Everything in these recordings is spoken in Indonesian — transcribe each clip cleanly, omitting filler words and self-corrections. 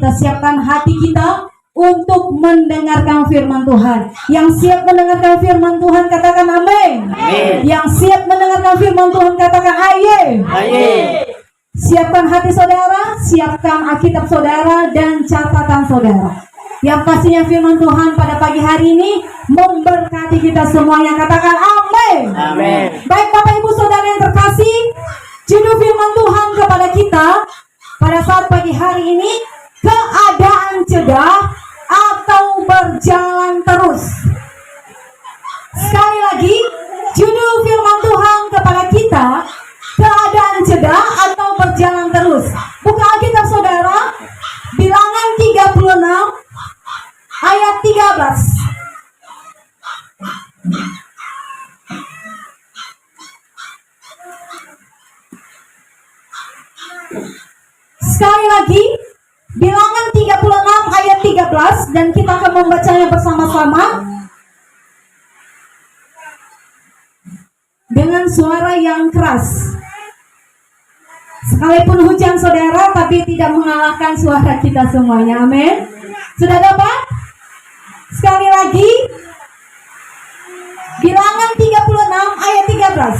Kita siapkan hati kita untuk mendengarkan firman Tuhan. Yang siap mendengarkan firman Tuhan katakan amin. Yang siap mendengarkan firman Tuhan katakan aye. Siapkan hati saudara, siapkan Alkitab saudara dan catatan saudara. Yang pastinya firman Tuhan pada pagi hari ini memberkati kita semuanya. Katakan amin. Baik Bapak Ibu Saudara yang terkasih, judul firman Tuhan kepada kita pada saat pagi hari ini, keadaan cegah atau berjalan terus. Sekali lagi, judul firman Tuhan kepada kita, keadaan cegah atau berjalan terus. Buka Alkitab saudara, Bilangan 36 ayat 13. Sekali lagi, Bilangan 36 ayat 13, dan kita akan membacanya bersama-sama dengan suara yang keras. Sekalipun hujan saudara, tapi tidak mengalahkan suara kita semuanya. Amin. Sudah dapat? Sekali lagi, Bilangan 36 ayat 13.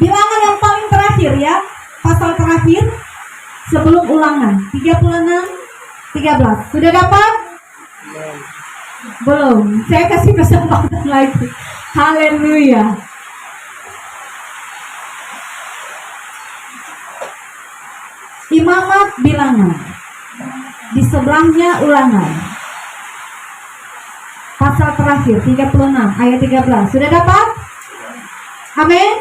Bilangan yang paling terakhir ya, pasal terakhir sebelum ulangan. 36 13. Sudah dapat? Belum. Saya kasih kesempatan lagi. Haleluya. Imamat Bilangan, di sebelahnya ulangan. Pasal terakhir 36 ayat 13. Sudah dapat? Amin.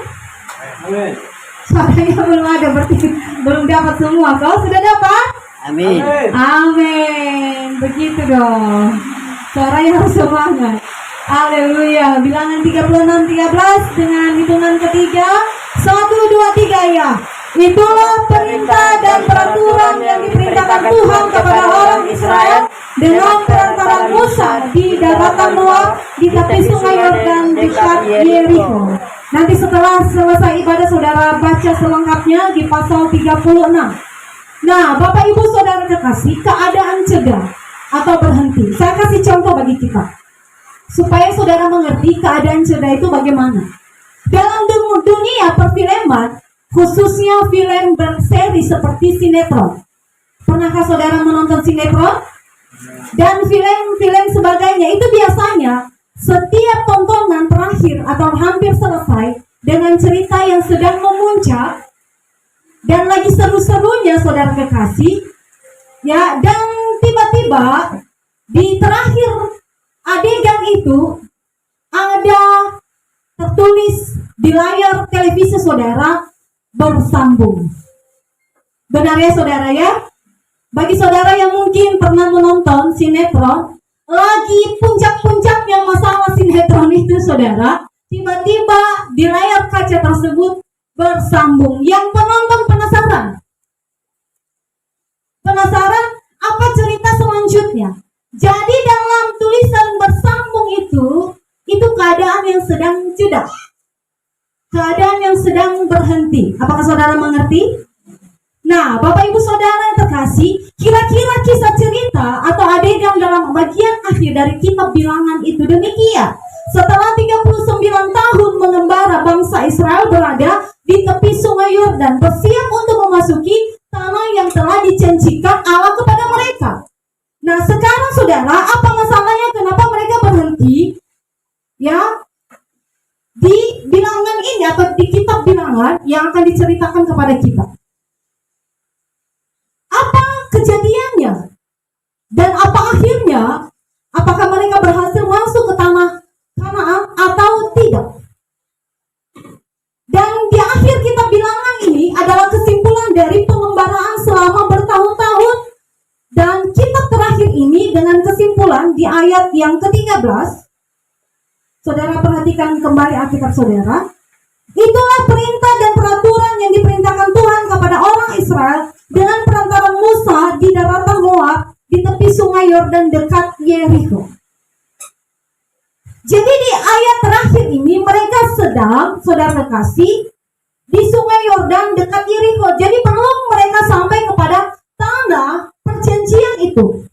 Suaranya belum ada, berarti belum dapat semua. Kau sudah dapat? Amin. Amin. Begitu dong. Suaranya harus semangat. Haleluya. Bilangan 36 13 dengan hitungan ketiga. 1 2 3 ya. Itulah perintah dan peraturan yang diperintahkan Tuhan kepada orang Israel dengan perantara Musa di daratan Moab di tepi sungai Yordan dekat Yeriko. Nanti setelah selesai ibadah saudara baca selengkapnya di pasal 36. Nah, Bapak Ibu Saudara kekasih, keadaan cegah atau berhenti. Saya kasih contoh bagi kita supaya saudara mengerti keadaan cegah itu bagaimana. Dalam dunia perfilman, khususnya film berseri seperti sinetron. Pernahkah saudara menonton sinetron? Dan film-film sebagainya itu biasanya setiap tontonan terakhir atau hampir selesai dengan cerita yang sedang memuncak dan lagi seru-serunya saudara kekasih. Ya, dan tiba-tiba di terakhir adegan itu ada tertulis di layar televisi saudara bersambung. Benar ya saudara ya? Bagi saudara yang mungkin pernah menonton sinetron, lagi puncak-puncaknya masalah sinetron itu saudara, tiba-tiba di layar kaca tersebut bersambung. Yang penonton penasaran. Penasaran apa cerita selanjutnya? Jadi dalam tulisan bersambung itu keadaan yang sedang jeda. Keadaan yang sedang berhenti. Apakah saudara mengerti? Nah, Bapak Ibu Saudara yang terkasih, kira-kira kisah cerita atau adegan dalam bagian akhir dari kitab Bilangan itu demikian. Setelah 39 tahun mengembara, bangsa Israel berada di tepi sungai Yordan, bersiap untuk memasuki tanah yang telah dijanjikan Allah kepada mereka. Nah, sekarang saudara, apa masalahnya? Kenapa mereka berhenti? Ya, di Bilangan ini atau di kitab Bilangan yang akan diceritakan kepada kita. Apa kejadiannya? Dan apa akhirnya? Apakah mereka berhasil masuk ke tanah Kanaan atau tidak? Dan di akhir kitab Bilangan ini adalah kesimpulan dari pengembaraan selama bertahun-tahun. Dan kitab terakhir ini dengan kesimpulan di ayat yang ke-13. Saudara perhatikan kembali Alkitab saudara. Itulah perintah dan peraturan yang diperintahkan Tuhan kepada orang Israel dengan perantara Musa di daratan Moab di tepi sungai Yordan dekat Yeriko. Jadi di ayat terakhir ini mereka sedang, saudara kasih, di sungai Yordan dekat Yeriko. Jadi perlu mereka sampai kepada tanah perjanjian itu.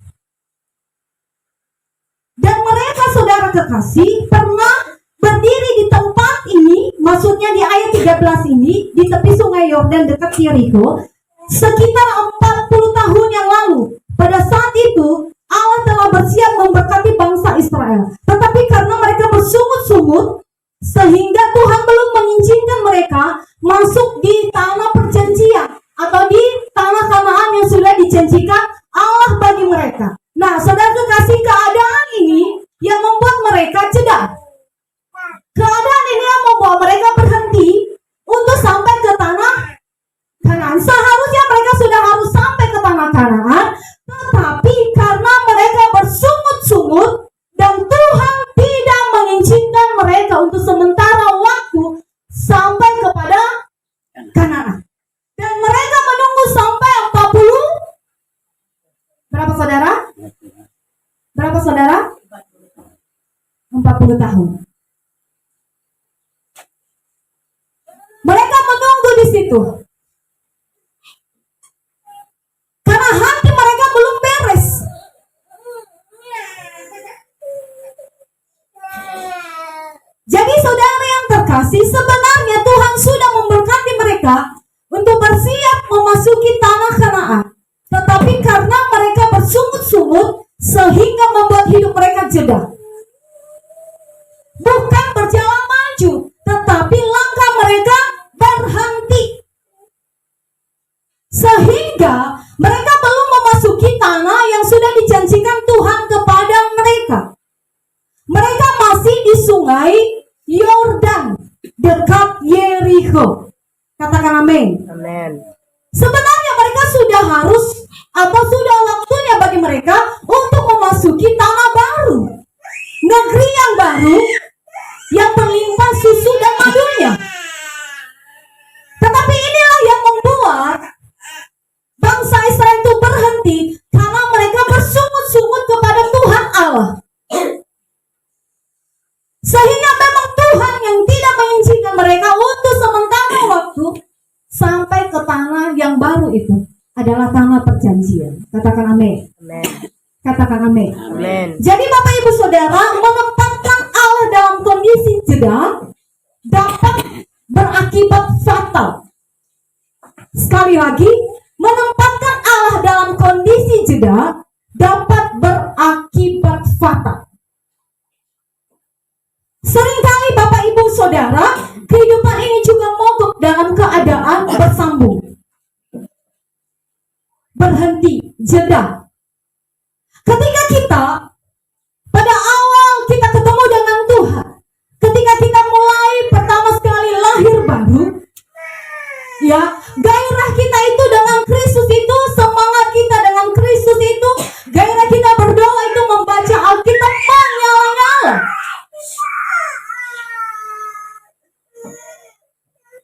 Dan mereka, saudara kekasih, pernah berdiri di tempat ini, maksudnya di ayat 13 ini, di tepi sungai Yordan dekat Yeriko, sekitar 40 tahun yang lalu. Pada saat itu, Allah telah bersiap memberkati bangsa Israel. Tetapi karena mereka bersungut-sungut, sehingga Tuhan belum mengizinkan mereka masuk di tanah perjanjian atau di tanah Kanaan yang sudah dijanjikan Allah bagi mereka. Nah, saudara kekasih, keadaan ini yang membuat mereka jeda. Keadaan ini yang membuat mereka berhenti untuk sampai ke tanah Kanaan. Seharusnya mereka sudah harus sampai ke tanah Kanaan, tetapi karena mereka bersungut-sungut dan Tuhan tidak mengizinkan mereka untuk sementara waktu sampai kepada Kanaan. Dan mereka menunggu sampai 40. Berapa saudara? Berapa saudara? 40 tahun. Mereka menunggu di situ. Karena hati mereka belum beres. Jadi saudara yang terkasih, sebenarnya Tuhan sudah memberkati mereka untuk bersiap memasuki tanah Kanaan. Tetapi karena mereka bersungut-sungut, sehingga membuat hidup mereka jeda. Bukan berjalan maju, tetapi langkah mereka berhenti. Sehingga mereka belum memasuki tanah yang sudah dijanjikan Tuhan kepada mereka. Mereka masih di sungai Yordan dekat Yeriko. Katakan amin. Amin. Sebenarnya mereka sudah harus atau sudah waktunya bagi mereka untuk memasuki tanah baru, negeri yang baru yang berlimpah susu dan madunya. Tetapi inilah yang membuat bangsa Israel itu berhenti karena mereka bersungut-sungut kepada Tuhan Allah. Sehingga memang Tuhan yang tidak mengizinkan mereka untuk sementara waktu sampai ke tanah yang baru itu adalah tanah perjanjian. Katakan amin. Amin. Katakan amin. Amin. Jadi Bapak Ibu Saudara, menempatkan Allah dalam kondisi jeda dapat berakibat fatal. Sekali lagi, menempatkan Allah dalam kondisi jeda dapat berakibat fatal. Seringkali Bapak Ibu Saudara, kehidupan ini juga mogok dalam keadaan bersambung, berhenti, jeda. Ketika kita pada awal kita ketemu dengan Tuhan, ketika kita mulai pertama sekali lahir baru, ya, gairah kita itu dengan Kristus itu, semangat kita dengan Kristus itu, gairah kita berdoa itu membaca Alkitab menyala-nyala.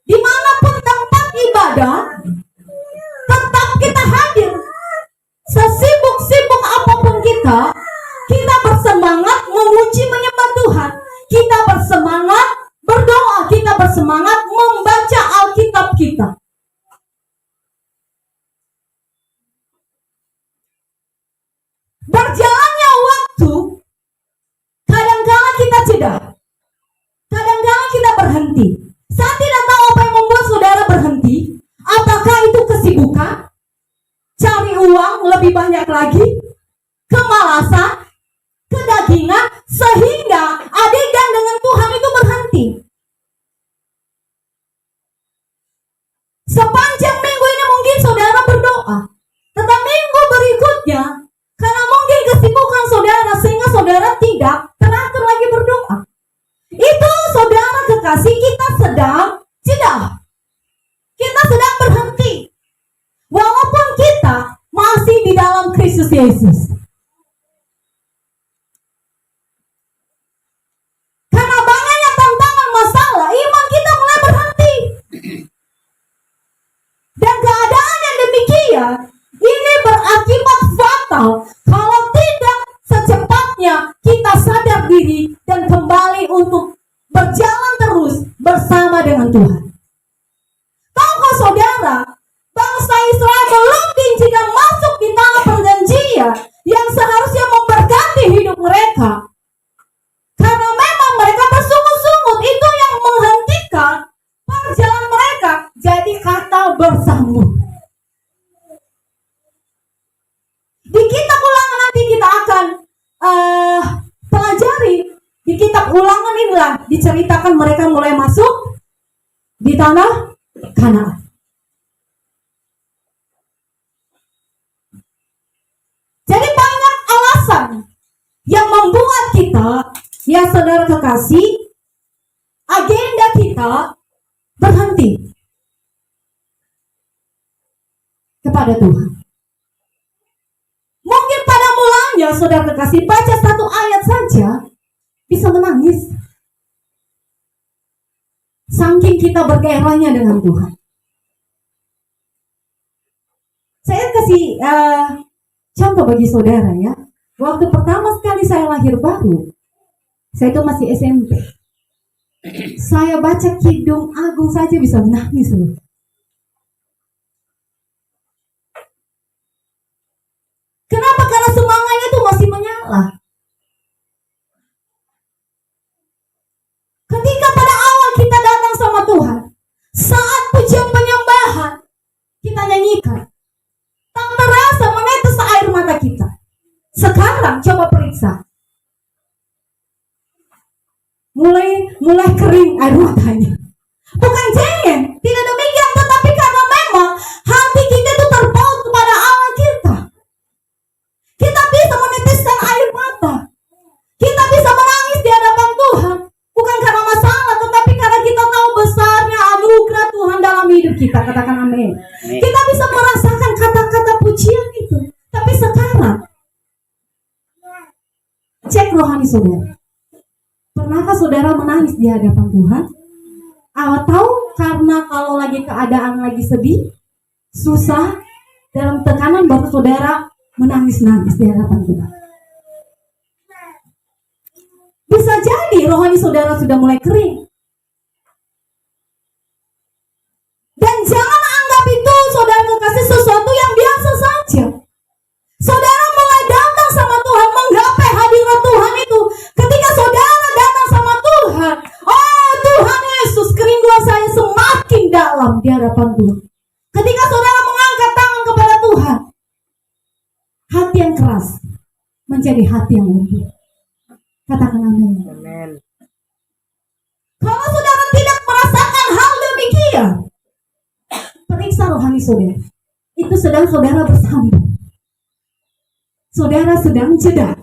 Dimanapun tempat ibadah, tetap kita hadir. Sesibuk-sibuk apapun kita bersemangat memuji menyembah Tuhan. Kita bersemangat berdoa, kita bersemangat membaca Alkitab kita. Berjalannya waktu, kadang-kala kita jeda, kadang-kala kita berhenti. Saya tidak tahu apa yang membuat saudara berhenti. Apakah itu kesibukan, cari uang lebih banyak lagi, kemalasan, kedagingan, sehingga adegan dengan Tuhan itu berhenti. Sepanjang minggu ini mungkin saudara berdoa, tetapi minggu berikutnya, karena mungkin kesibukan saudara sehingga saudara tidak teratur lagi berdoa. Itu saudara kekasih, kita sedang jeda. Kita sedang berhenti. Walaupun kita masih di dalam Kristus Yesus. Karena banyaknya tantangan masalah, iman kita mulai berhenti. Dan keadaan yang demikian, ini berakibat fatal kalau tidak secepatnya kita sadar diri dan kembali untuk berjalan terus bersama dengan Tuhan. tahukah saudara, bangsa Israel belum diizinkan masuk di tanah perjanjian yang seharusnya memberkati hidup mereka. Karena memang mereka bersungut-sungut, itu yang menghentikan perjalanan mereka. Jadi kata bersambung. Di kitab Ulangan nanti kita akan pelajari. Di kitab Ulangan inilah diceritakan mereka mulai masuk di tanah Kanaan. Jadi banyak alasan yang membuat kita, ya saudara kekasih, agenda kita berhenti kepada Tuhan. Mungkin pada mulanya saudara kekasih baca satu ayat saja bisa menangis. Saking kita bergairahnya dengan Tuhan. Saya kasih contoh bagi saudara ya. Waktu pertama sekali saya lahir baru, saya itu masih SMP. Saya baca Kidung Agung saja bisa menangis loh. Kenapa? Karena semangatnya itu masih menyala. Ketika pada awal kita datang sama Tuhan, saat pujian penyembahan, kita nyanyikan, tak terasa menetes air mata kita. Sekarang coba periksa. Mulai kering air matanya. Bukan cengeng, tidak demikian, tetapi karena memang hati kita itu terpaut kepada Allah kita. Kita bisa meneteskan air mata. Kita bisa menangis di hadapan Tuhan. Bukan karena masalah, tetapi karena kita tahu besarnya anugerah Tuhan dalam hidup kita. Katakan amin. Kita bisa merasakan kata-kata pujian itu. Tapi sekarang, cek rohani saudara. Pernahkah saudara menangis di hadapan Tuhan? Tahu karena kalau lagi keadaan lagi sedih, susah, dalam tekanan baru saudara menangis-nangis di hadapan Tuhan. Bisa jadi rohani saudara sudah mulai kering. Dan jangan anggap itu saudara kekasih sesuatu yang biasa saja. Saudara mulai datang sama Tuhan, menggapai hadirat Tuhan itu. Ketika saudara datang sama Tuhan, oh Tuhan Yesus, kerinduan saya semakin dalam di hadapan Tuhan. Ketika saudara mengangkat tangan kepada Tuhan, hati yang keras menjadi hati yang lembut. Katakan amin. Amin. Kalau saudara tidak merasakan hal demikian, periksa rohani saudara. Itu sedang saudara bersambung. Saudara sedang jeda.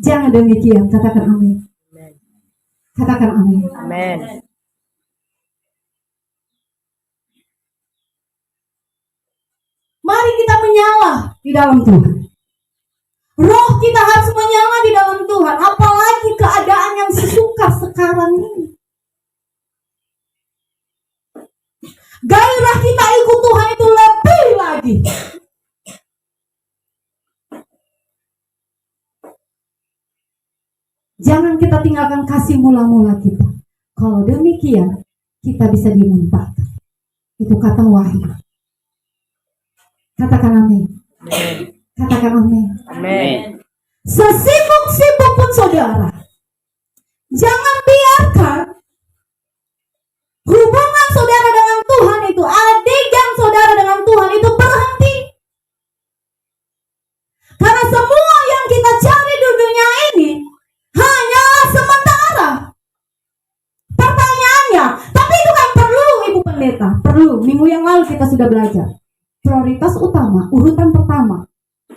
Jangan demikian, katakan amin. Katakan amin. Amin. Mari kita menyala di dalam Tuhan. Roh kita harus menyala di dalam Tuhan. Apalagi keadaan yang sesukar sekarang ini. Gairah kita ikut Tuhan itu lebih lagi. Jangan kita tinggalkan kasih mula-mula kita. Kalau demikian, kita bisa dimuntahkan. Itu kata wahyu. Katakan amin. Katakan amin. Amin. Sesibuk-sibuk pun saudara, jangan biarkan hubungan saudara dengan Tuhan itu, adegan saudara dengan Tuhan itu berhenti. Karena semua yang kita cari di dunia ini hanyalah sementara. Pertanyaannya, tapi itu kan perlu Ibu Pendeta, perlu. Minggu yang lalu kita sudah belajar. Prioritas utama, urutan pertama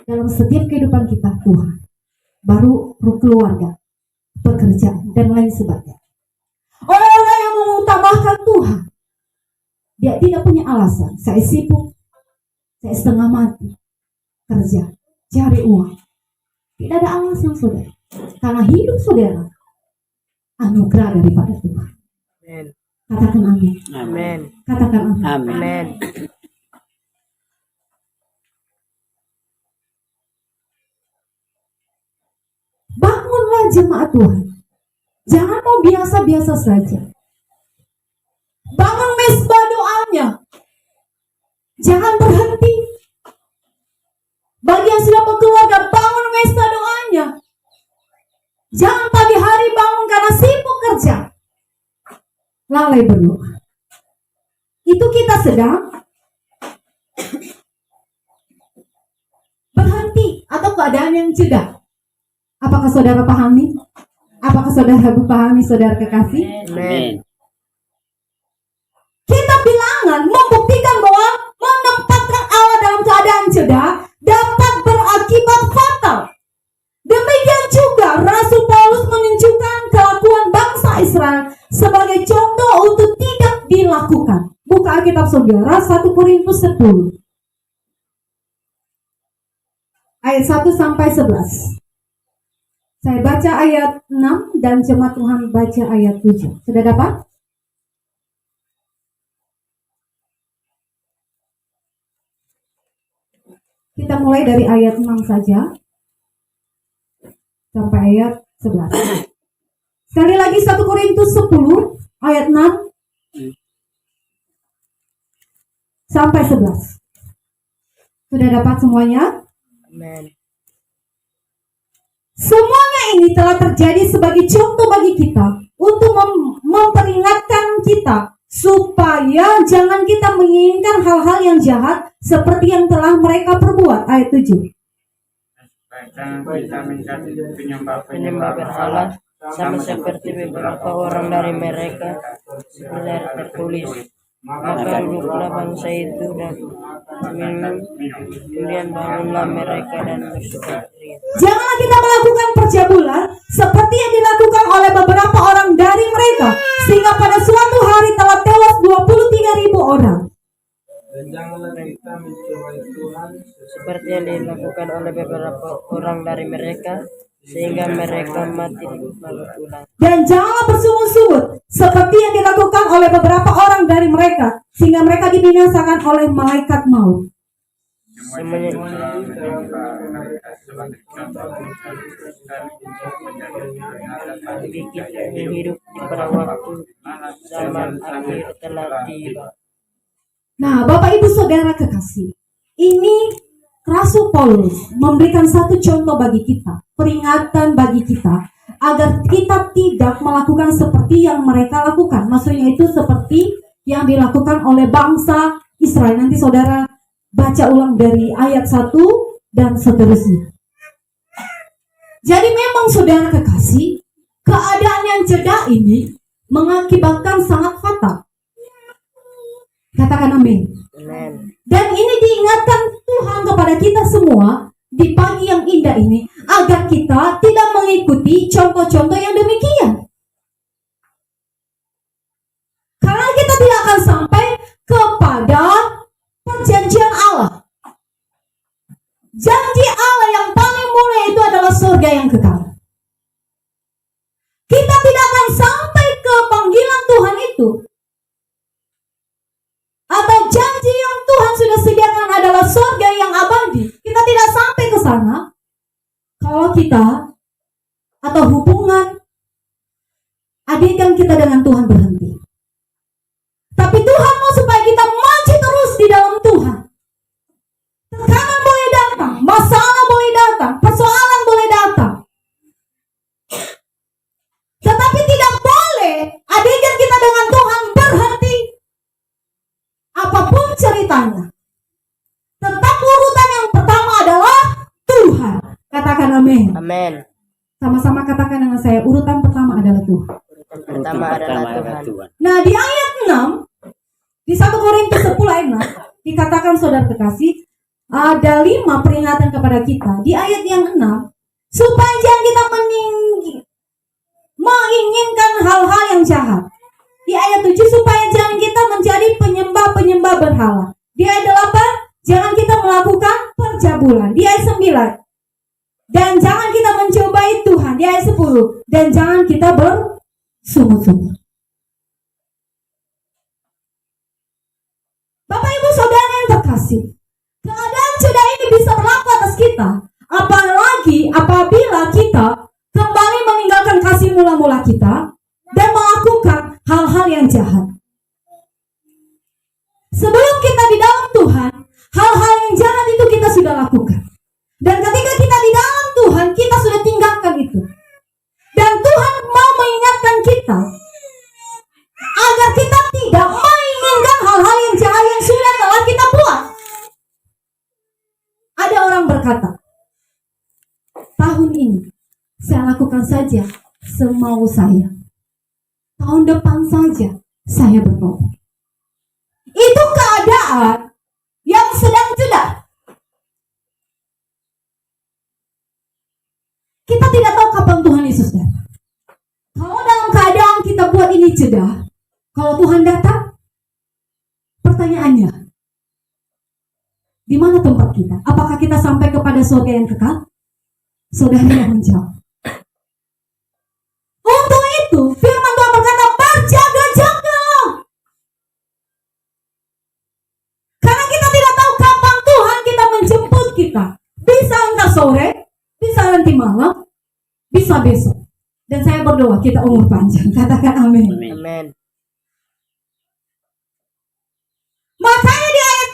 dalam setiap kehidupan kita Tuhan. Baru keluarga, pekerjaan, dan lain sebagainya. Orang-orang yang mengutamakan Tuhan, dia tidak punya alasan. Saya sibuk, saya setengah mati, kerja, cari uang. Tidak ada alasan saudara. Karena hidup saudara anugerah daripada Tuhan. Amin. Katakan amin. Amin. Katakan amin. Amin. Bangunlah jemaat Tuhan. Jangan mau biasa-biasa saja. Bangun mesbah doanya. Jangan berhenti. Bagi yang sudah berkeluarga, bangun mesbah doanya. Jangan pagi hari bangun karena sibuk kerja, lalai berdoa. Itu kita sedang berhenti atau keadaan yang jeda. Apakah saudara pahami? Apakah saudara pahami, saudara kekasih? Amin. Kita bilangan membuktikan bahwa menempatkan Allah dalam keadaan jeda dapat berakibat fatal. Demikian juga Rasul Paulus menunjukkan kelakuan bangsa Israel sebagai contoh untuk tidak dilakukan. Buka Alkitab saudara 1 Korintus 10 ayat 1 sampai 11. Saya baca ayat 6 dan jemaat Tuhan baca ayat 7. Sudah dapat? Kita mulai dari ayat 6 saja sampai ayat 11. Sekali lagi 1 Korintus 10 ayat 6 sampai 11. Sudah dapat semuanya? Amin. Semuanya ini telah terjadi sebagai contoh bagi kita untuk memperingatkan kita supaya jangan kita menginginkan hal-hal yang jahat seperti yang telah mereka perbuat. Ayat 7. Jangan kita menjadi Penyembah berhala sama seperti beberapa orang dari mereka, seperti tertulis. Maka duduklah bangsa itu dan minum, kemudian bangunlah mereka dan bersuka. Janganlah kita melakukan perjabulan seperti yang dilakukan oleh beberapa orang dari mereka, sehingga pada suatu hari telah tewas 23.000 orang. Dan janganlah kita mencobai Tuhan Seperti yang dilakukan oleh beberapa orang dari mereka, sehingga mereka mati di kebetulan. Dan janganlah bersungut-sungut seperti yang dilakukan oleh beberapa orang dari mereka, sehingga mereka dibinasakan oleh malaikat maut. Semuanya itu bagi kita yang hidup pada waktu zaman akhir telah tiba. Nah, Bapak Ibu Saudara kekasih, ini Rasul Paulus memberikan satu contoh bagi kita, peringatan bagi kita, agar kita tidak melakukan seperti yang mereka lakukan. Maksudnya itu seperti yang dilakukan oleh bangsa Israel. Nanti saudara baca ulang dari ayat 1 dan seterusnya. Jadi memang saudara kekasih, keadaan yang jeda ini mengakibatkan sangat fatal. Katakan amin. Amen. Dan ini diingatkan Tuhan kepada kita semua di pagi yang indah ini, agar kita tidak mengikuti contoh-contoh yang demikian. Karena kita tidak akan sampai kepada perjanjian Allah. Janji Allah yang paling mulia itu adalah surga yang kekal. Kita tidak akan sampai ke panggilan Tuhan itu, atau janji yang Tuhan sudah sediakan adalah surga yang abadi. Kita tidak sampai ke sana kalau kita atau hubungan adegan kita dengan Tuhan berhenti. Tapi Tuhan mau supaya kita maju terus di dalam Tuhan. Tekanan boleh datang, masalah boleh datang, persoalan boleh datang, tetapi tidak boleh adegan kita dengan Tuhan berhenti. Apapun ceritanya, tetap urutan yang pertama adalah Tuhan. Katakan amin. Amin. Sama-sama katakan dengan saya, urutan pertama adalah Tuhan. Yang pertama adalah Tuhan. Nah, di ayat 6 di 1 Korintus 10 ayat 6 dikatakan saudara kekasih, ada 5 peringatan kepada kita. Di ayat yang 6, supaya jangan kita menginginkan hal-hal yang jahat. Di ayat 7, supaya jangan kita menjadi penyembah-penyembah berhala. Di ayat 8, jangan kita melakukan perjabulan. Di ayat 9, dan jangan kita mencobai Tuhan. Di ayat 10, dan jangan kita bersungut-sungut. Bapak Ibu Saudara yang terkasih, keadaan jeda ini bisa berlaku atas kita, apalagi apabila kita kembali meninggalkan kasih mula-mula kita dan melakukan hal-hal yang jahat. Hal-hal yang jahat itu kita sudah lakukan. Dan ketika kita di dalam Tuhan, kita sudah tinggalkan itu. Dan Tuhan mau mengingatkan kita agar kita tidak menginginkan hal-hal yang jahat yang sudah telah kita buat. Ada orang berkata, tahun ini saya lakukan saja semau saya. Tahun depan saja saya bertobat. Itu keadaan yang sedang jeda. Kita tidak tahu kapan Tuhan Yesus datang. Kalau dalam keadaan kita buat ini jeda, kalau Tuhan datang, pertanyaannya, di mana tempat kita? Apakah kita sampai kepada surga yang kekal? Saudara yang menjawab. Untuk itu, firman Tuhan berkata, berjaga-jagalah. Karena kita tidak tahu kapan Tuhan kita menjemput kita. Bisa entah sore, bisa nanti malam, bisa besok. Dan saya berdoa kita umur panjang. Katakan amin. Amin. Makanya di ayat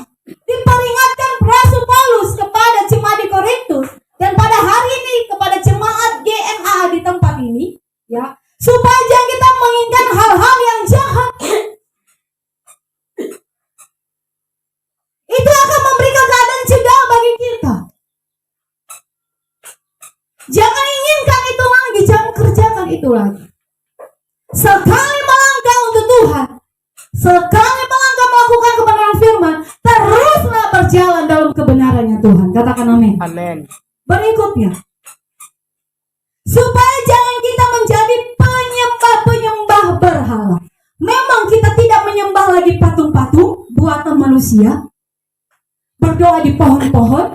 6 diperingatkan Rasul Paulus kepada jemaat di Korintus dan pada hari ini kepada jemaat GMA di tempat ini, ya, supaya jangan kita menginginkan hal-hal yang jahat. Itu akan memberikan keadaan jeda bagi kita. Jangan inginkan itu lagi, jangan kerjakan itu lagi. Sekali melangkah untuk Tuhan, sekali melangkah melakukan kebenaran firman, teruslah berjalan dalam kebenarannya Tuhan. Katakan amin. Amin. Berikutnya, supaya jangan kita menjadi penyembah-penyembah berhala. Memang kita tidak menyembah lagi patung-patung buatan manusia, berdoa di pohon-pohon,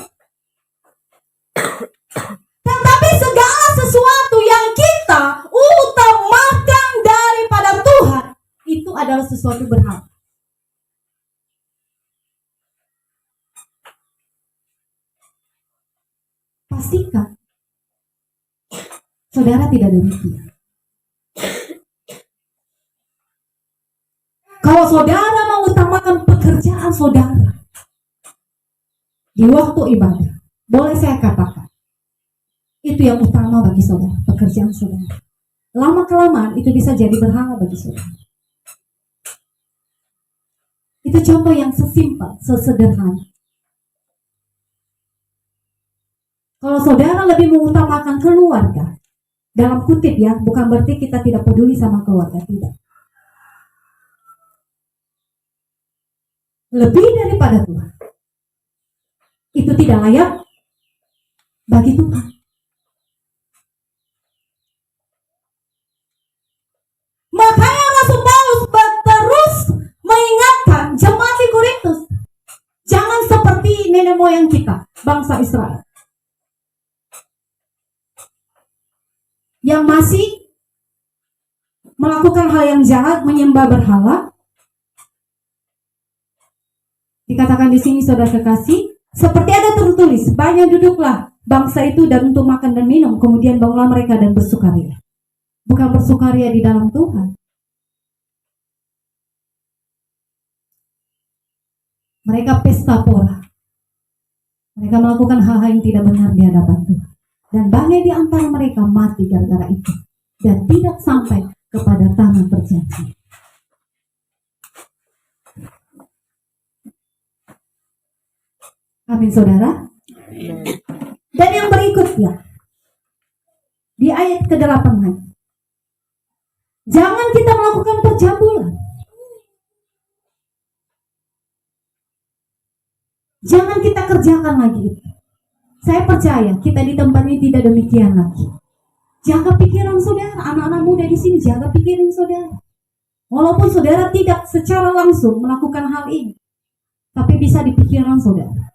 tetapi segala sesuatu yang kita utamakan daripada Tuhan, itu adalah sesuatu berhala. Pastikan saudara tidak demikian. Kalau saudara mengutamakan pekerjaan saudara di waktu ibadah, boleh saya katakan, itu yang utama bagi saudara, pekerjaan saudara. Lama-kelamaan itu bisa jadi berhala bagi saudara. Itu contoh yang sesimpel, sesederhana. Kalau saudara lebih mengutamakan keluarga, dalam kutip ya, bukan berarti kita tidak peduli sama keluarga, tidak. Lebih daripada Tuhan, itu tidak layak bagi Tuhan. Makanya Rasul Paulus terus mengingatkan jemaat di Korintus, jangan seperti nenek moyang kita, bangsa Israel, yang masih melakukan hal yang jahat, menyembah berhala. Dikatakan di sini saudara kekasih, seperti ada tertulis, banyak duduklah bangsa itu dan untuk makan dan minum, kemudian bangunlah mereka dan bersukaria. Bukan bersukaria di dalam Tuhan. Mereka pesta pora. Mereka melakukan hal-hal yang tidak benar di hadapan Tuhan. Dan banyak di antara mereka mati gara-gara itu. Dan tidak sampai kepada tanah perjanjian. Amin saudara. Dan yang berikutnya, di ayat ke-8 lagi, jangan kita melakukan percabulan. Jangan kita kerjakan lagi itu. Saya percaya kita di tempat ini tidak demikian lagi. Jaga pikiran saudara, anak-anak muda di sini jaga pikiran saudara. Walaupun saudara tidak secara langsung melakukan hal ini, tapi bisa di pikiran saudara.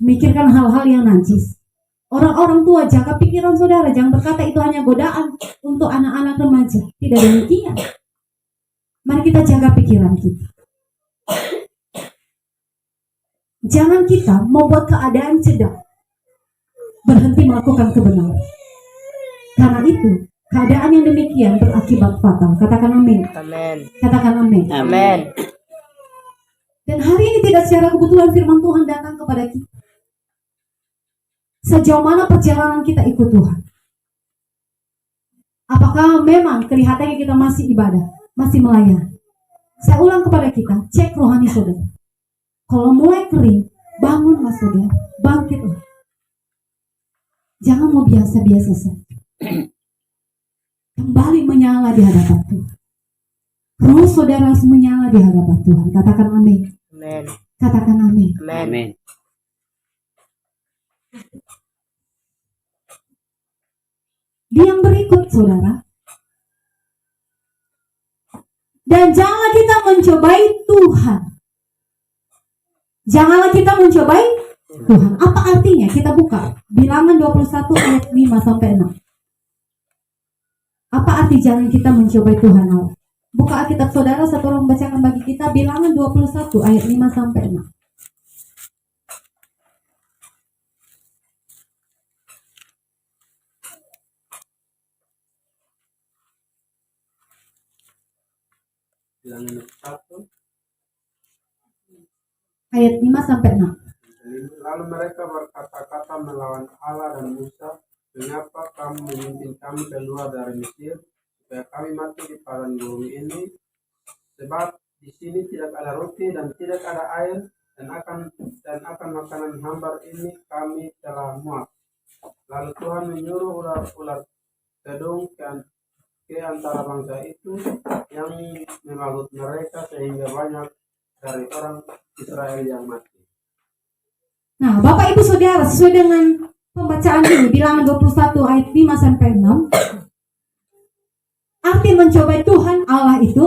Mikirkan hal-hal yang najis. Orang-orang tua jaga pikiran saudara, jangan berkata itu hanya godaan untuk anak-anak remaja. Tidak demikian. Mari kita jaga pikiran kita. Jangan kita membuat keadaan cedek, berhenti melakukan kebenaran. Karena itu, keadaan yang demikian berakibat fatal. Katakan amin. Amin. Katakan amin. Amin. Dan hari ini tidak secara kebetulan firman Tuhan datang kepada kita. Sejauh mana perjalanan kita ikut Tuhan? Apakah memang kelihatannya kita masih ibadah, masih melayani? Saya ulang kepada kita, cek rohani saudara. Kalau mulai kering, bangunlah saudara, bangkitlah. Jangan mau biasa-biasa saja. Kembali menyala di hadapan Tuhan. Roh saudara harus menyala di hadapan Tuhan. Katakan amin. Amin. Katakan amin. Amin. Di yang berikut saudara. Dan janganlah kita mencobai Tuhan. Janganlah kita mencobai Tuhan. Apa artinya? Kita buka Bilangan 21 ayat 5 sampai 6. Apa arti jangan kita mencobai Tuhan Allah? Buka Alkitab saudara, satu orang bacakan bagi kita Bilangan 21 ayat 5 sampai 6. Bilangan 1. Ayat 5 sampai 6. Lalu mereka berkata-kata melawan Allah dan Musa, "Mengapa kamu memimpin kami keluar dari Mesir, supaya kami mati di padang gurun ini? Sebab di sini tidak ada roti dan tidak ada air, dan akan makanan hambar ini kami telah muak." Lalu Tuhan menyuruh ular-ular kedung ke antara bangsa itu yang memagut mereka, sehingga banyak dari orang Israel yang mati. Nah, Bapak Ibu Saudara, sesuai dengan pembacaan ini Bilangan 21 ayat 5 sampai 6. Arti mencobai Tuhan Allah itu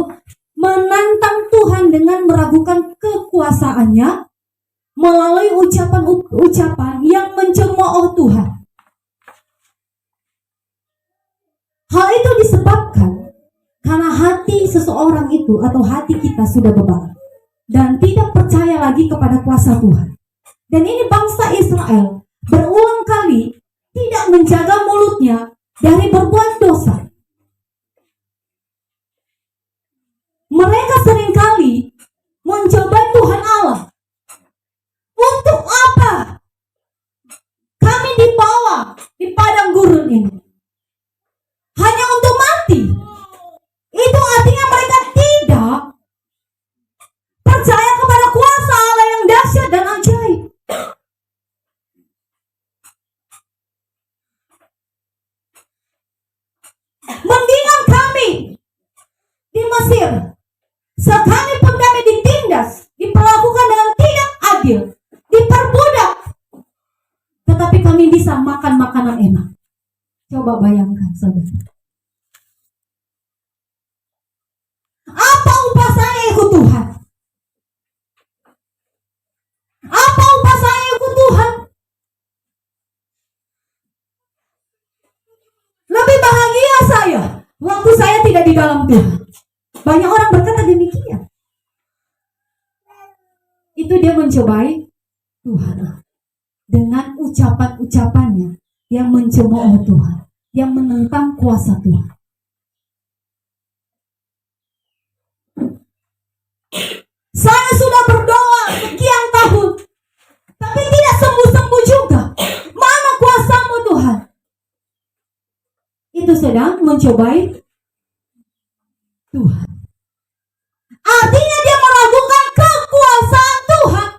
menantang Tuhan dengan meragukan kekuasaannya melalui ucapan-ucapan yang mencemooh Tuhan. Hal itu disebabkan karena hati seseorang itu atau hati kita sudah bebal dan tidak percaya lagi kepada kuasa Tuhan. Dan ini bangsa Israel berulang kali tidak menjaga mulutnya dari berbuat dosa. Mereka seringkali mencoba Tuhan Allah. Untuk apa kami dibawa di padang gurun ini? Hanya untuk mati. Itu artinya mereka tidak percaya kepada kuasa Allah yang dahsyat dan ajaib. Mendingan kami di Mesir, sekalipun kami ditindas, diperlakukan dengan tidak adil, diperbudak, tetapi kami bisa makan makanan enak. Coba bayangkan saudara. Apa upah saya ikut Tuhan? Apa upah saya ikut Tuhan? Lebih bahagia saya waktu saya tidak di dalam Tuhan. Banyak orang berkata demikian. Itu dia mencobai Tuhan dengan ucapan-ucapannya yang mencemooh Tuhan, yang menentang kuasa Tuhan. Saya sudah berdoa sekian tahun, tapi tidak sembuh-sembuh juga. Mana kuasamu Tuhan? Itu sedang mencobai Tuhan. Artinya dia meragukan kekuasaan Tuhan.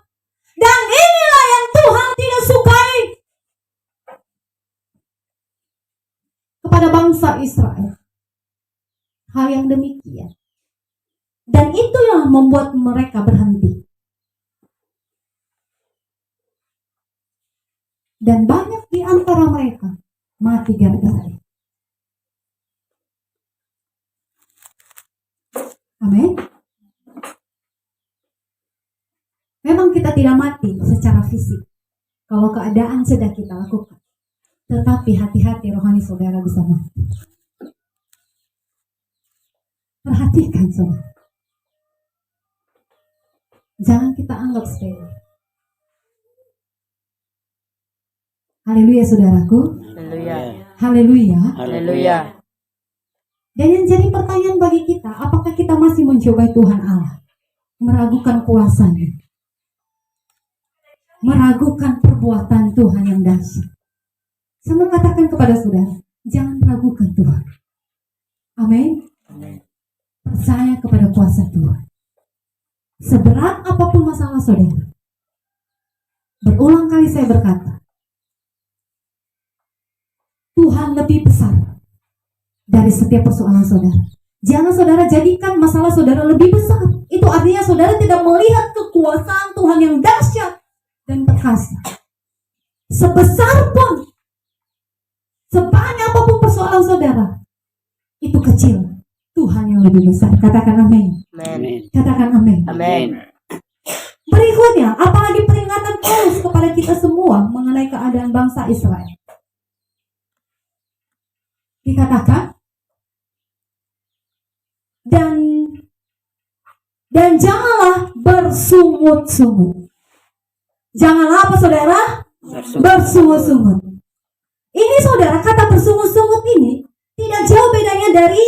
Dan inilah yang Tuhan tidak sukai kepada bangsa Israel. Hal yang demikian. Dan itu yang membuat mereka berhenti. Dan banyak di antara mereka mati gara-gara itu. Amin. Memang kita tidak mati secara fisik kalau keadaan sedang kita lakukan. Tetapi hati-hati rohani saudara bisa mati. Perhatikan saudara. Jangan kita anggap sepele. Haleluya saudaraku. Haleluya. Haleluya. Haleluya. Dan yang jadi pertanyaan bagi kita, apakah kita masih mencobai Tuhan Allah? meragukan kuasanya, meragukan perbuatan Tuhan yang dahsyat. Saya mau katakan kepada saudara, jangan ragukan Tuhan. Amin. Percaya kepada kuasa Tuhan. Seberat apapun masalah saudara, berulang kali saya berkata, Tuhan lebih besar dari setiap persoalan saudara. Jangan saudara jadikan masalah saudara lebih besar. Itu artinya saudara tidak melihat kekuasaan Tuhan yang dahsyat dan perkasa. Sebesar pun, sebanyak apapun persoalan saudara, itu kecil. Tuhan yang lebih besar. Katakan amin. Amin. Katakan amin. Amin. Berikutnya, apalagi peringatan Paulus kepada kita semua mengenai keadaan bangsa Israel. Dikatakan, dan janganlah bersungut-sungut. Janganlah apa saudara? Bersungut-sungut. Ini saudara, kata bersungut-sungut ini tidak jauh bedanya dari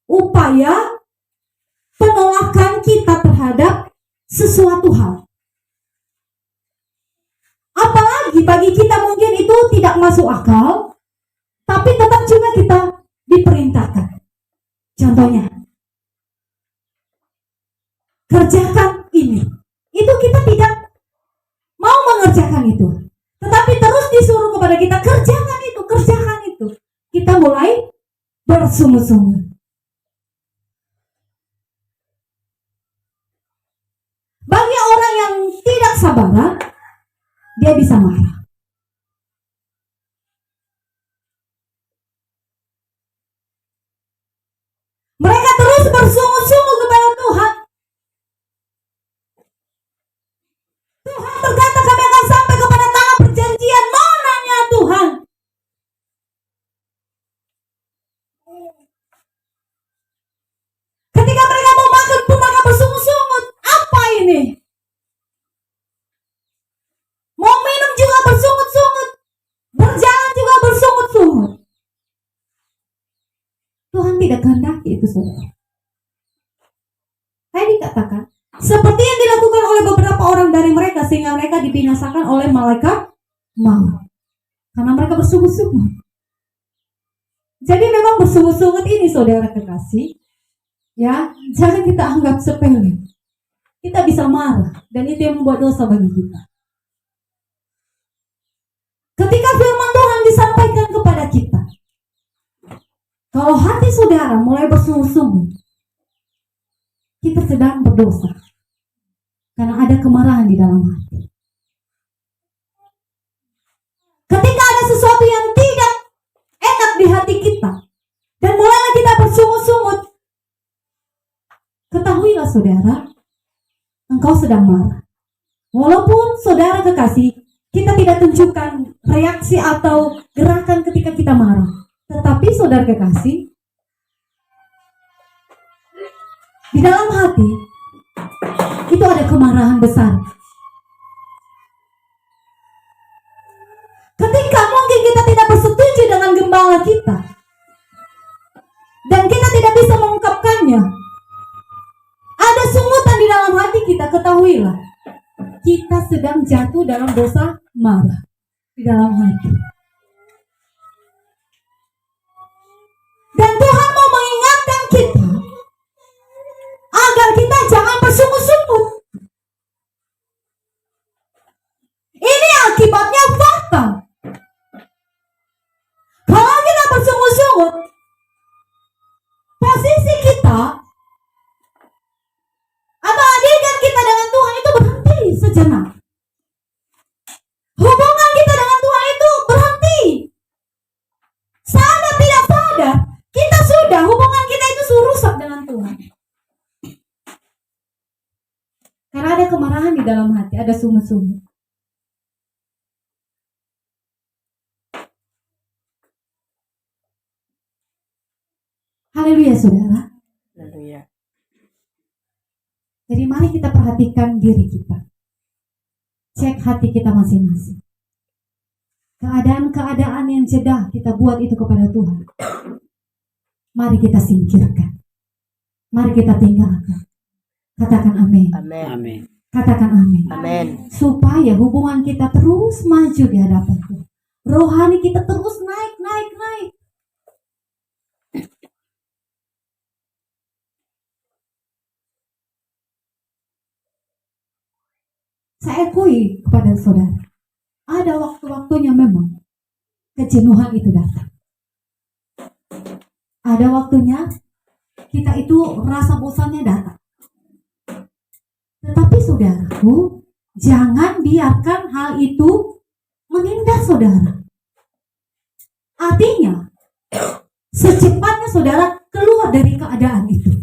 upaya penolakan kita terhadap sesuatu hal. Apalagi bagi kita mungkin itu tidak masuk akal, tapi tetap juga kita diperintahkan. Contohnya, kerjakan ini. Itu kita tidak mau mengerjakan itu. Tetapi terus disuruh kepada kita, kerjakan itu, kerjakan itu. Kita mulai bersungut-sungut. Bagi orang yang tidak sabaran, dia bisa marah. Mereka terus bersungut-sungut kepada Tuhan. Tuhan berkata, kami akan sampai kepada tanah perjanjian. Mananya Tuhan? Ketika mereka mau makan pun mereka bersungut-sungut. Apa ini? Mau minum juga bersungut-sungut. Berjalan juga bersungut-sungut. Tuhan tidak kehendaki itu saudara. Saya dikatakan seperti yang dilakukan oleh beberapa orang dari mereka sehingga mereka dibinasakan oleh malaikat maut karena mereka bersungut-sungut. Jadi memang bersungut-sungut ini saudara kekasih, ya jangan kita anggap sepele. Kita bisa marah dan itu yang membuat dosa bagi kita. Ketika firman Tuhan disampaikan kepada kita, kalau hati saudara mulai bersungut-sungut, kita sedang berdosa. Karena ada kemarahan di dalam hati. Ketika ada sesuatu yang tidak enak di hati kita, dan mulai kita bersungut-sungut, ketahuilah saudara, engkau sedang marah. Walaupun saudara kekasih, kita tidak tunjukkan reaksi atau gerakan ketika kita marah. Tetapi saudara kekasih, di dalam hati itu ada kemarahan besar. Ketika mungkin kita tidak bersetuju dengan gembala kita dan kita tidak bisa mengungkapkannya, ada sungutan di dalam hati kita, ketahuilah kita sedang jatuh dalam dosa marah di dalam hati. Dan Tuhan mau mengingatkan kita agar kita jangan bersungut-sungut. Ini akibatnya fatal. Kalau kita bersungut-sungut, posisi kita atau adegan kita dengan Tuhan itu berhenti sejenak. Hubungan kita dengan Tuhan itu berhenti. Sadar tidak sadar, kita sudah, hubungan kita itu rusak dengan Tuhan. Karena ada kemarahan di dalam hati, ada sungut-sungut. Haleluya saudara. Haleluya. Jadi mari kita perhatikan diri kita. Cek hati kita masing-masing. Keadaan-keadaan yang jedah kita buat itu kepada Tuhan. Mari kita singkirkan. Mari kita tinggalkan. Katakan amin. Amin. Amin. Katakan amin. Amin. Supaya hubungan kita terus maju di hadapan Tuhan. Rohani kita terus naik, naik, naik. Saya akui kepada saudara, ada waktu-waktunya memang kejenuhan itu datang. Ada waktunya kita itu rasa bosannya datang. Tetapi saudaraku, jangan biarkan hal itu menindas saudara. Artinya, secepatnya saudara keluar dari keadaan itu.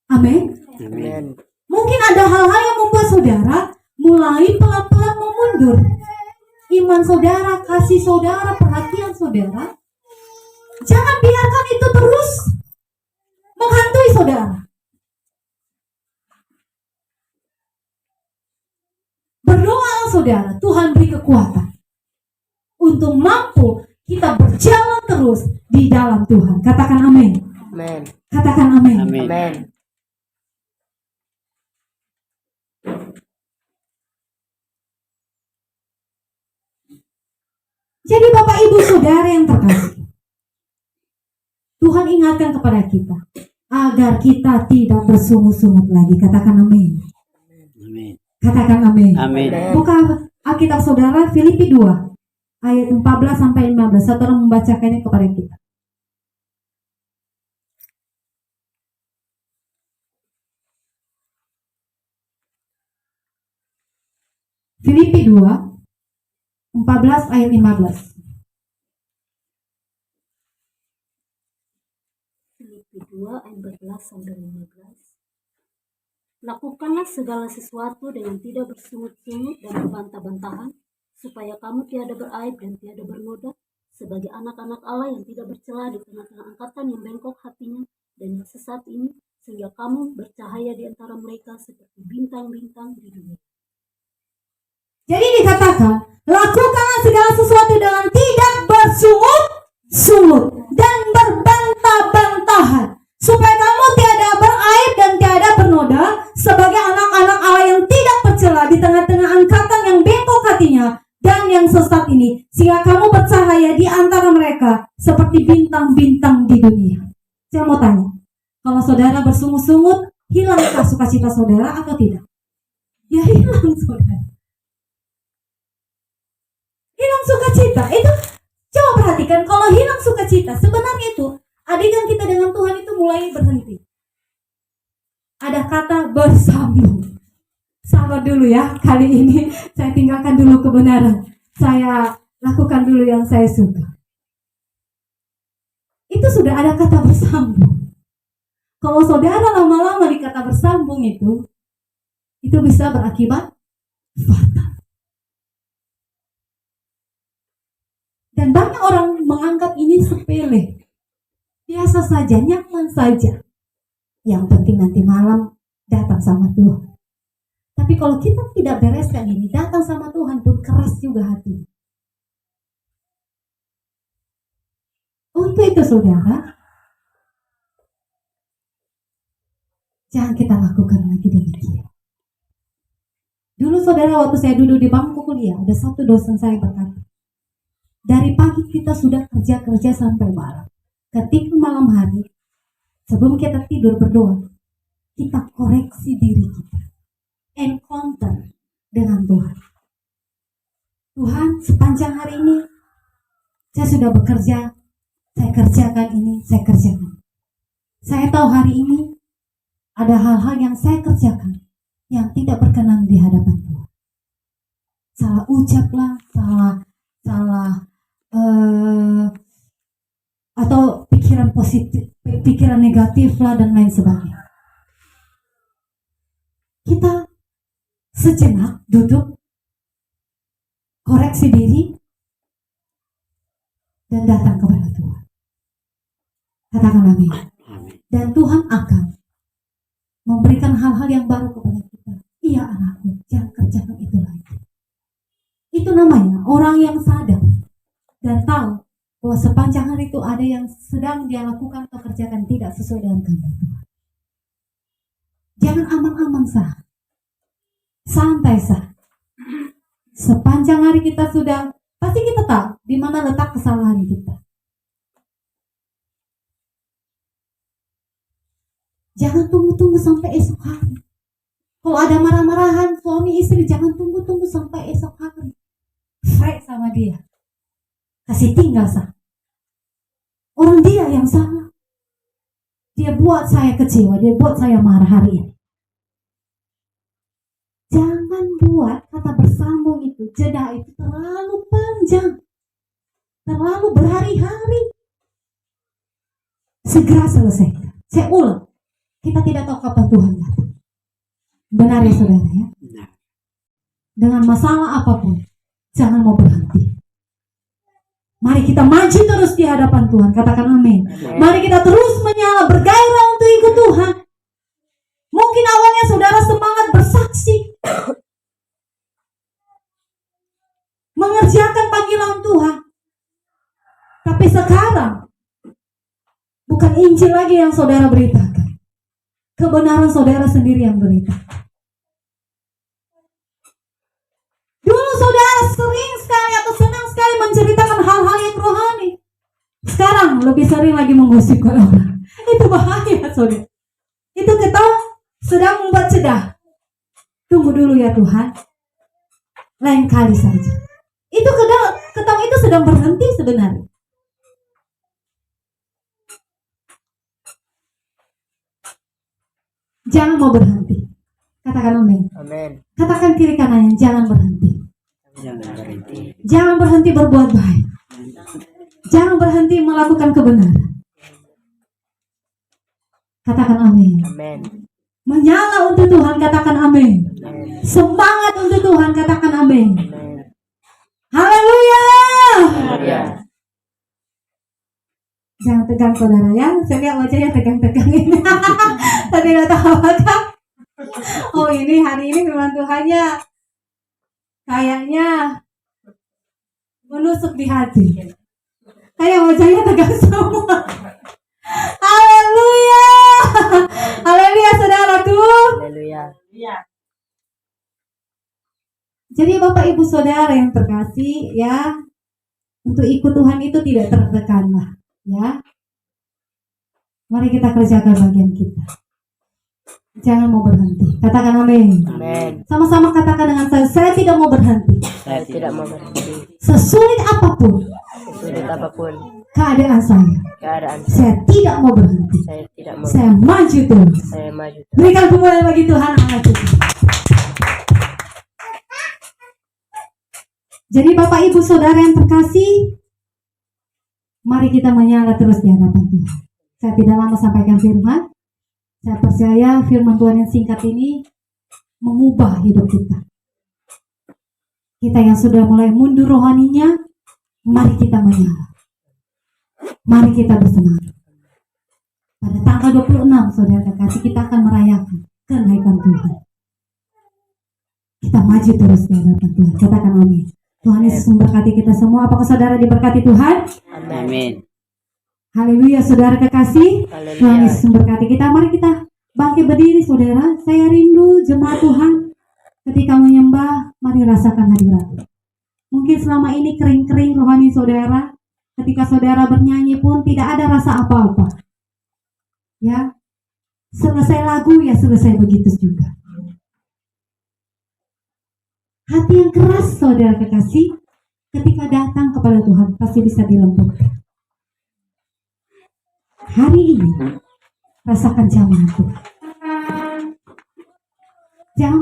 Amin. Amin. Mungkin ada hal-hal yang membuat saudara mulai pelan-pelan memundur. Iman saudara, kasih saudara, perhatian saudara. Jangan biarkan itu terus menghantui saudara. Berdoa saudara, Tuhan beri kekuatan untuk mampu kita berjalan terus di dalam Tuhan. Katakan amin. Amin. Katakan amin. Amin. Amin. Jadi Bapak Ibu Saudara yang terkasih, Tuhan ingatkan kepada kita agar kita tidak bersungut-sungut lagi. Katakan amin. Amin. Katakan amin. Amin. Buka Alkitab Saudara Filipi 2 ayat 14 sampai 15. Saudara membacakannya kepada kita. Filipi 2 14 ayat 15. Filipi 2 ayat 14 sampai 15. Lakukanlah segala sesuatu dengan tidak bersungut-sungut dan berbantah-bantahan, supaya kamu tiada beraib dan tiada bernoda, sebagai anak-anak Allah yang tidak bercela di tengah-tengah angkatan yang bengkok hatinya dan yang sesat ini, sehingga kamu bercahaya di antara mereka seperti bintang-bintang di dunia. Jadi dikatakan, lakukanlah segala sesuatu dengan tidak bersungut-sungut dan berbantah-bantahan, supaya kamu tiada beraib dan tiada bernoda, sebagai anak-anak Allah yang tidak bercela di tengah-tengah angkatan yang bengkok hatinya dan yang sesat ini, sehingga kamu bercahaya di antara mereka seperti bintang-bintang di dunia. Saya mau tanya, kalau saudara bersungut-sungut, hilangkah sukacita saudara atau tidak? Ya hilang saudara. Hilang sukacita itu, coba perhatikan, kalau hilang sukacita sebenarnya itu adegan kita dengan Tuhan itu mulai berhenti. Ada kata bersambung. Sabar dulu ya, kali ini saya tinggalkan dulu kebenaran, saya lakukan dulu yang saya suka. Itu sudah ada kata bersambung. Kalau saudara lama-lama di kata bersambung itu bisa berakibat fatal. Dan banyak orang menganggap ini sepele, biasa saja, nyaman saja. Yang penting nanti malam datang sama Tuhan. Tapi kalau kita tidak bereskan ini, datang sama Tuhan pun keras juga hati. Untuk itu saudara, jangan kita lakukan lagi demikian. Dulu saudara, waktu saya duduk di bangku kuliah, ada satu dosen saya berkata, dari pagi kita sudah kerja sampai malam. Ketika malam hari, sebelum kita tidur berdoa, kita koreksi diri kita. Encounter dengan Tuhan. Tuhan, sepanjang hari ini, saya sudah bekerja, saya kerjakan ini, saya kerjakan. Saya tahu hari ini, ada hal-hal yang saya kerjakan, yang tidak berkenan di hadapan Tuhan. Salah ucap lah, salah atau pikiran positif, pikiran negatif lah dan lain sebagainya. Kita sejenak duduk, koreksi diri, dan datang kepada Tuhan. Katakan amin. Dan Tuhan akan memberikan hal-hal yang baru kepada kita. Iya anakku, jangan kerjakan itu lagi. Itu namanya orang yang sadar dan tahu bahwa sepanjang hari itu ada yang sedang dia lakukan atau kerjakan tidak sesuai dengan kehendak Tuhan. Jangan aman-aman sah. Santai sah. Sepanjang hari kita sudah, pasti kita tahu di mana letak kesalahan kita. Jangan tunggu-tunggu sampai esok hari. Kalau ada marah-marahan suami istri, jangan tunggu-tunggu sampai esok hari. Fight sama dia. Kasih tinggal sah. Orang dia yang salah. Dia buat saya kecewa, dia buat saya marah hari ini. Jangan buat kata bersambung itu, jeda itu terlalu panjang. Terlalu berhari-hari. Segera selesaikan. Saya ulang. Kita tidak tahu kapan Tuhan datang. Benar ya saudara ya? Dengan masalah apapun, jangan mau berhenti. Mari kita maju terus di hadapan Tuhan. Katakan amin. Mari kita terus menyala, bergairah untuk ikut Tuhan. Mungkin awalnya saudara semangat bersaksi, mengerjakan panggilan Tuhan. Tapi sekarang, bukan Injil lagi yang saudara beritakan. Kebenaran saudara sendiri yang beritakan. Dulu saudara sering sekali atau senang sekali menceritakan hal-hal yang rohani. Sekarang lebih sering lagi menggosipkan orang. Itu bahaya saudara. Itu kita sedang membuat cedah. Tunggu dulu ya Tuhan. Lain kali saja. Itu kita itu sedang berhenti sebenarnya. Jangan mau berhenti. Katakan amin. Amin. Katakan kiri kanannya, jangan berhenti. Jangan berhenti. Jangan berhenti berbuat baik. Jangan berhenti melakukan kebenaran. Katakan amin. Amin. Menyala untuk Tuhan, katakan amin. Semangat untuk Tuhan, katakan amin. Haleluya. Haleluya. Jangan tegang saudara ya. Saya lihat wajahnya tegang-tegang ini. Tadi tidak tahu apakah. Oh ini hari ini firman Tuhannya kayaknya menusuk di hati. Kayak wajahnya tegang semua. Haleluya. Haleluya saudaraku. Haleluya. Jadi Bapak Ibu Saudara yang terkasih ya, untuk ikut Tuhan itu tidak tertekan lah ya. Mari kita kerjakan bagian kita. Jangan mau berhenti. Katakan amin. Amin. Sama-sama katakan dengan saya tidak mau berhenti. Saya tidak mau berhenti. Sesulit apapun Sulit apapun keadaan keadaan, saya tidak mau berhenti. saya tidak mau. Saya maju terus. Saya maju. Berikan pujian bagi Tuhan Allah kita. Jadi Bapak Ibu Saudara yang terkasih, mari kita menyala terus di hadapan Tuhan. Saya tidak lama sampaikan firman. Saya percaya firman Tuhan yang singkat ini mengubah hidup kita. Kita yang sudah mulai mundur rohaninya, mari kita menyala. Mari kita bersemangat. Pada tanggal 26, saudara terkasih, kita akan merayakan kenaikan Tuhan. Kita maju terus di hadapan Tuhan. Katakan amin. Tuhan Yesus memberkati kita semua. Apakah saudara diberkati Tuhan? Amin. Haleluya, saudara kekasih. Haleluya. Tuhan Yesus memberkati kita. Mari kita bangkit berdiri, saudara. Saya rindu jemaat Tuhan ketika menyembah. Mari rasakan hadirat. Mungkin selama ini kering-kering rohani saudara. Ketika saudara bernyanyi pun tidak ada rasa apa-apa. Ya, selesai lagu ya selesai begitu juga. Hati yang keras saudara kekasih ketika datang kepada Tuhan pasti bisa dilembutkan. Hari ini rasakan jamaah Tuhan. Jangan